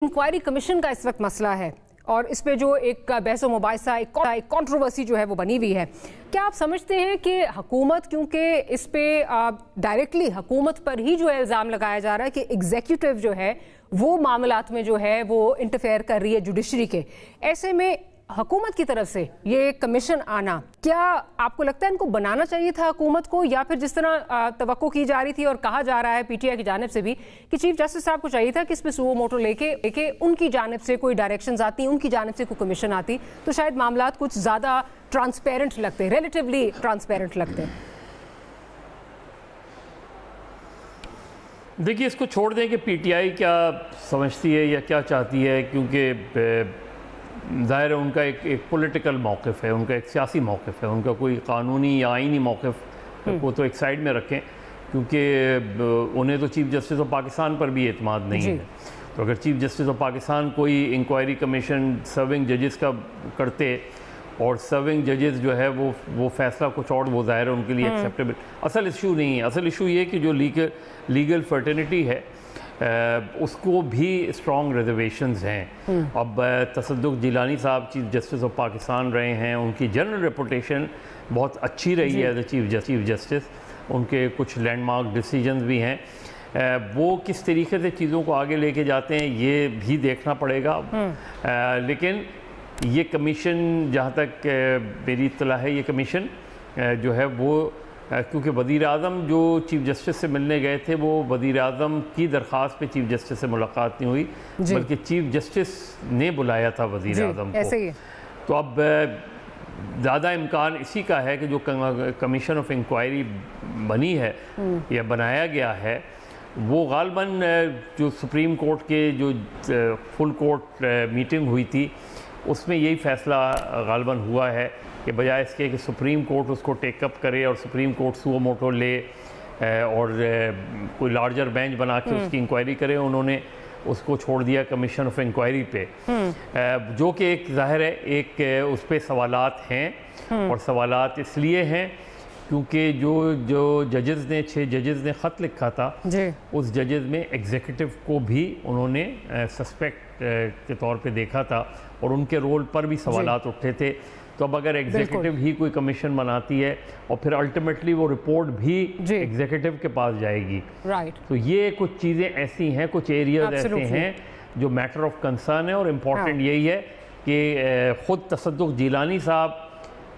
Inquiry commission का इस वक्त मसला है और इस पे जो एक बहस व मुबाहिसा एक कंट्रोवर्सी जो है वो बनी हुई है। क्या आप समझते हैं कि हुकूमत, क्योंकि इस पे डायरेक्टली हुकूमत पर ही जो है इल्ज़ाम लगाया जा रहा है कि एग्जीक्यूटिव जो है वो मामलात में जो है वो इंटरफेयर कर रही है जुडिशरी के, ऐसे में हुकूमत की तरफ से ये कमीशन आना, क्या आपको लगता है इनको बनाना चाहिए था हुकूमत को, या फिर जिस तरह तवक्को की जा रही थी और कहा जा रहा है पीटीआई की जानिब से भी कि चीफ जस्टिस साहब को चाहिए था कि इस पे सुओ मोटो लेके उनकी जानिब से कोई डायरेक्शंस आती, उनकी जानिब से कोई कमीशन आती तो शायद मामलात कुछ ज़्यादा ट्रांसपेरेंट लगते, रिलेटिवली ट्रांसपेरेंट लगते। देखिए, इसको छोड़ दें कि पीटीआई क्या समझती है या क्या चाहती है, क्योंकि ज़ाहिर है उनका एक पॉलिटिकल मौक़िफ़ है, उनका एक सियासी मौक़िफ़ है, उनका कोई कानूनी या आईनी मौक़िफ़ को तो एक साइड में रखें, क्योंकि उन्हें तो चीफ़ जस्टिस ऑफ पाकिस्तान पर भी एतमाद नहीं है। तो अगर चीफ़ जस्टिस ऑफ पाकिस्तान कोई इंक्वायरी कमीशन सर्विंग जजेस का करते और सर्विंग जजेस जो है वो फैसला कुछ और, वो ज़ाहिर है उनके लिए एक्सेप्टेबल। असल इशू नहीं है, असल इशू ये कि जो लीगल फर्टर्निटी है उसको भी स्ट्रॉन्ग रिजर्वेशंस हैं। अब तसद्दुक़ जिलानी साहब चीफ जस्टिस ऑफ पाकिस्तान रहे हैं, उनकी जनरल रेपुटेशन बहुत अच्छी रही है एज ए चीफ जस्टिस, उनके कुछ लैंडमार्क डिसीजंस भी हैं। वो किस तरीके से चीज़ों को आगे लेके जाते हैं ये भी देखना पड़ेगा। लेकिन ये कमीशन, जहाँ तक मेरी इत्तला है, ये कमीशन जो है वो क्योंकि वज़ीर आज़म जो चीफ़ जस्टिस से मिलने गए थे वो वज़ीर आज़म की दरख्वास्त पे चीफ़ जस्टिस से मुलाकात नहीं हुई, बल्कि चीफ़ जस्टिस ने बुलाया था वज़ीर आज़म को। तो अब ज़्यादा इम्कान इसी का है कि जो कमीशन ऑफ इंक्वायरी बनी है या बनाया गया है वो गालबन जो सुप्रीम कोर्ट के जो फुल कोर्ट मीटिंग हुई थी उसमें यही फ़ैसला गालबन हुआ है कि बजाय इसके कि सुप्रीम कोर्ट उसको टेकअप करे और सुप्रीम कोर्ट सुओ मोटो ले और कोई लार्जर बेंच बना के उसकी इंक्वायरी करे, उन्होंने उसको छोड़ दिया कमीशन ऑफ इंक्वायरी पे, जो कि एक ज़ाहिर है एक उस पर सवालात हैं। और सवालात इसलिए हैं क्योंकि जो जजेस ने 6 जजेस ने ख़त लिखा था उस जजेस में एग्जीक्यूटिव को भी उन्होंने सस्पेक्ट के तौर पे देखा था और उनके रोल पर भी सवालात उठे थे। तो अब अगर एग्जीक्यूटिव ही कोई कमीशन बनाती है और फिर अल्टीमेटली वो रिपोर्ट भी एग्जीक्यूटिव के पास जाएगी, तो ये कुछ चीज़ें ऐसी हैं, कुछ एरियाज ऐसे हैं जो मैटर ऑफ कंसर्न है। और इम्पॉर्टेंट यही है कि ख़ुद तसद्दुक़ जिलानी साहब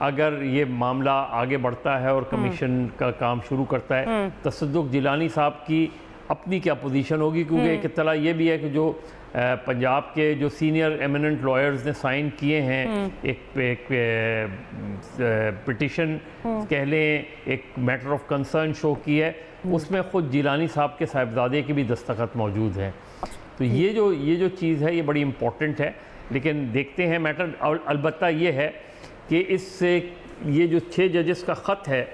अगर ये मामला आगे बढ़ता है और कमीशन का काम शुरू करता है, तसद्दुक़ जिलानी साहब की अपनी क्या पोजीशन होगी, क्योंकि एक इत्तला ये भी है कि जो पंजाब के जो सीनियर एमिनेंट लॉयर्स ने साइन किए हैं एक पिटिशन कह लें, एक मैटर ऑफ कंसर्न शो की है, उसमें ख़ुद जिलानी साहब के साहिबजादे की भी दस्तखत मौजूद हैं। तो ये जो चीज़ है ये बड़ी इम्पोर्टेंट है। लेकिन देखते हैं मैटर, अलबत्ता ये है कि इससे ये जो 6 जजेस का ख़त है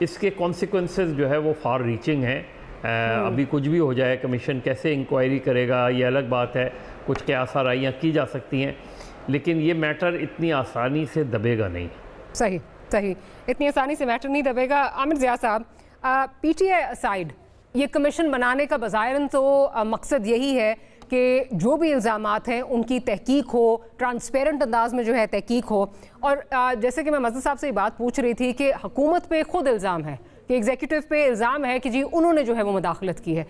इसके कॉन्सिक्वेंसेस जो है वो फार रीचिंग हैं। अभी कुछ भी हो जाए, कमीशन कैसे इंक्वायरी करेगा ये अलग बात है, कुछ क़यास आराइयाँ की जा सकती हैं, लेकिन ये मैटर इतनी आसानी से दबेगा नहीं। सही, इतनी आसानी से मैटर नहीं दबेगा। आमिर ज़िया साहब, पीटीआई असाइड ये कमीशन बनाने का बज़ाहिरन तो मकसद यही है कि जो भी इल्ज़ामात हैं उनकी तहकीक हो, ट्रांसपेरेंट अंदाज में जो है तहकीक हो। और जैसे कि मैं मज़हर साहब से ये बात पूछ रही थी कि हुकूमत पे ख़ुद इल्ज़ाम है कि एग्जीक्यूटिव पे इल्ज़ाम है कि जी उन्होंने जो है वो मुदाखलत की है,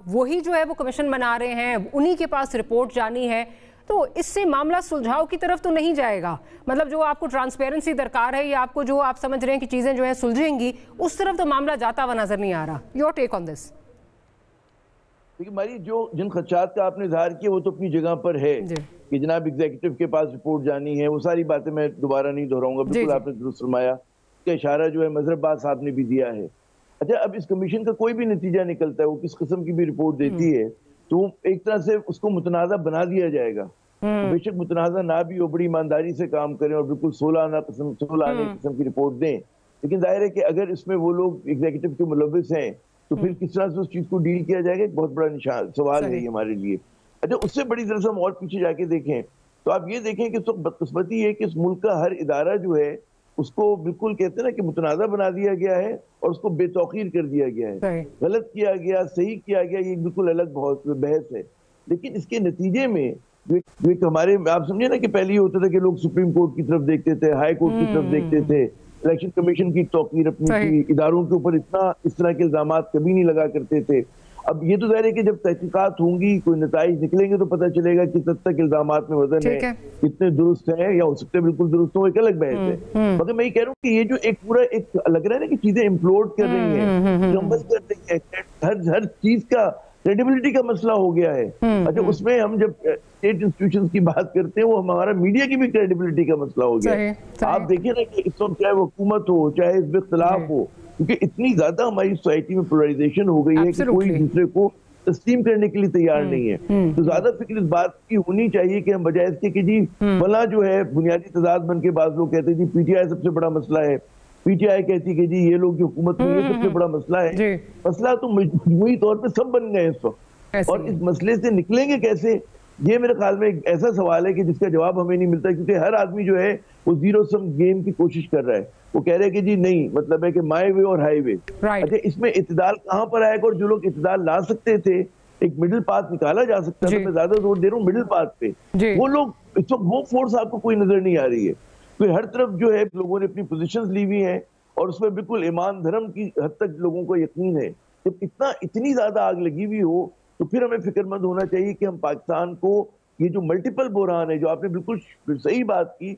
वही जो है वो कमीशन बना रहे हैं, उन्हीं के पास रिपोर्ट जानी है, तो इससे मामला सुलझाव की तरफ तो नहीं जाएगा। मतलब जो आपको ट्रांसपेरेंसी दरकार है या आपको जो आप समझ रहे हैं कि चीज़ें जो है सुलझेंगी, उस तरफ तो मामला जाता हुआ नज़र नहीं आ रहा। Your take on this? देखिए, हमारी जिन खदशात का आपने इज़हार किया वो तो अपनी जगह पर है कि जनाब एग्जीक्यूटिव के पास रिपोर्ट जानी है, वो सारी बातें मैं दोबारा नहीं दोहराऊंगा, बिल्कुल आपने दुरुस्त फरमाया। का इशारा जो है मजहरबाज साहब ने भी दिया है। अच्छा, अब इस कमीशन का कोई भी नतीजा निकलता है, वो किस किस्म की भी रिपोर्ट देती है, तो एक तरह से उसको मुतनाज़ा बना दिया जाएगा। बेशक मुतनाज़ा ना भी हो, बड़ी ईमानदारी से काम करें और बिल्कुल 16 आने किस्म की रिपोर्ट दें, लेकिन जाहिर है कि अगर इसमें वो लोग एग्जीक्यूटिव के मुलव्विस हैं तो फिर किस तरह से उस चीज को डील किया जाएगा, एक बहुत बड़ा सवाल है हमारे लिए। अच्छा, उससे बड़ी तरह से हम और पीछे जाके देखें तो आप ये देखें कि बदकिस्मती है कि इस मुल्क का हर इदारा जो है उसको बिल्कुल कहते हैं ना कि मुतनाज़ा बना दिया गया है और उसको बेतौकीर कर दिया गया है। गलत किया गया, सही किया गया, ये बिल्कुल अलग बहुत बहस है। लेकिन इसके नतीजे में जो एक हमारे, आप समझे ना कि पहले ये होता था कि लोग सुप्रीम कोर्ट की तरफ देखते थे, हाई कोर्ट की तरफ देखते थे, इलेक्शन कमीशन की तौकीर अपनी थी, इदारों के ऊपर इतना इस तरह के इल्जाम कभी नहीं लगा करते थे। अब ये तो जाहिर है कि जब तहकीकात होंगी, कोई नताइज निकलेंगे तो पता चलेगा कि तब तक इल्जामात में वजन है, कितने दुरुस्त हैं, या हो सकते हैं बिल्कुल दुरुस्त हो, एक अलग बहस है। मगर मैं ये कह रहा हूँ कि ये जो एक पूरा एक लग रहा है ना कि चीजें इम्प्लोड कर रही हैं, क्रम्बल कर रही है, हर चीज का क्रेडिबिलिटी का मसला हो गया है। अच्छा, उसमें हम जब स्टेट इंस्टीट्यूशंस की बात करते हैं, वो हमारा मीडिया की भी क्रेडिबिलिटी का मसला हो गया है। आप देखिए ना कि इस वक्त चाहे वो हुकूमत हो, चाहे इस इख्तिलाफ हो, क्योंकि इतनी ज्यादा हमारी सोसाइटी में पोलराइजेशन हो गई है कि कोई दूसरे को तस्लीम करने के लिए तैयार नहीं है। तो ज्यादा फिक्र इस बात की होनी चाहिए कि हम बजाय इसके कि जी फला जो है बुनियादी तजाद बन के, बाद लोग कहते हैं जी पीटीआई सबसे बड़ा मसला है, पीटीआई कहती है कि जी ये लोग जो हुकूमत में, ये सबसे बड़ा मसला है। मसला तो मजमूई तौर पे सब बन गए इस वक्त, और इस मसले से निकलेंगे कैसे, ये मेरे ख्याल में एक ऐसा सवाल है कि जिसका जवाब हमें नहीं मिलता, क्योंकि हर आदमी जो है वो जीरो सम गेम की कोशिश कर रहा है। वो कह रहे हैं कि जी नहीं, मतलब है कि माई वे और हाई वे। अच्छा, इसमें इत्तेदाल कहाँ पर आएगा, और जो लोग इत्तेदाल ला सकते थे, एक मिडिल पाथ निकाला जा सकता है, तो मैं ज्यादा जोर दे रहा हूँ मिडिल पाथ पे, वो लोग इस वक्त वो फोर्स आपको कोई नजर नहीं आ रही है। फिर हर तरफ जो है लोगों ने अपनी पोजीशंस ली हुई हैं, और उसमें बिल्कुल ईमान धर्म की हद तक लोगों को यकीन है। जब इतनी ज्यादा आग लगी हुई हो, तो फिर हमें फिक्रमंद होना चाहिए कि हम पाकिस्तान को ये जो मल्टीपल बुरहान है, जो आपने बिल्कुल सही बात की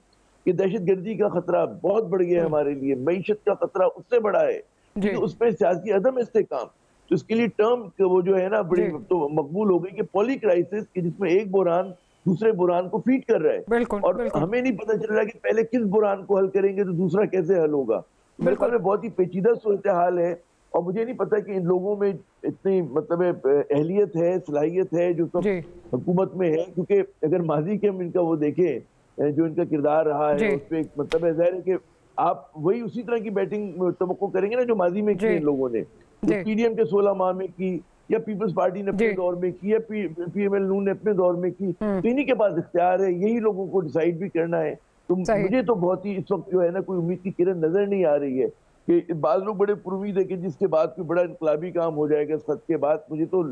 कि दहशतगर्दी का खतरा बहुत बढ़ गया है हमारे लिए, मईशत का खतरा उससे बड़ा है, क्योंकि उसमें सियासी अदम इस्तेकाम, तो इसके लिए टर्म वो जो है ना बड़ी तो मकबूल हो गई कि पॉली क्राइसिस, जिसमें एक बुरहान दूसरे बुरहान को फीड कर रहा है, और हमें नहीं पता चल रहा कि पहले किस बुरहान को हल करेंगे तो दूसरा कैसे हल होगा। मेरे ख्याल में बहुत ही पेचीदा सूरत हाल है, और मुझे नहीं पता कि इन लोगों में इतनी मतलब अहलियत है, सलाहियत है जो सब हुकूमत में है, क्योंकि अगर माजी के हम इनका वो देखें, जो इनका किरदार रहा है, उस पर मतलब है जाहिर है कि आप वही उसी तरह की बैटिंग तवक्को करेंगे ना जो माजी में की इन लोगों ने, जो पीडीएम के 16 माह में की, या पीपल्स पार्टी ने अपने दौर में की, या पीएमएल नून ने अपने दौर में की, तो इन्हीं के पास इख्तियार है, यही लोगों को डिसाइड भी करना है। तो मुझे तो बहुत ही इस वक्त जो है ना कोई उम्मीद की किरण नजर नहीं आ रही है, कि बाद लोग बड़े पुरुमीद है कि जिसके बाद कोई बड़ा इनकलाबी काम हो जाएगा इस खत के बाद, मुझे तो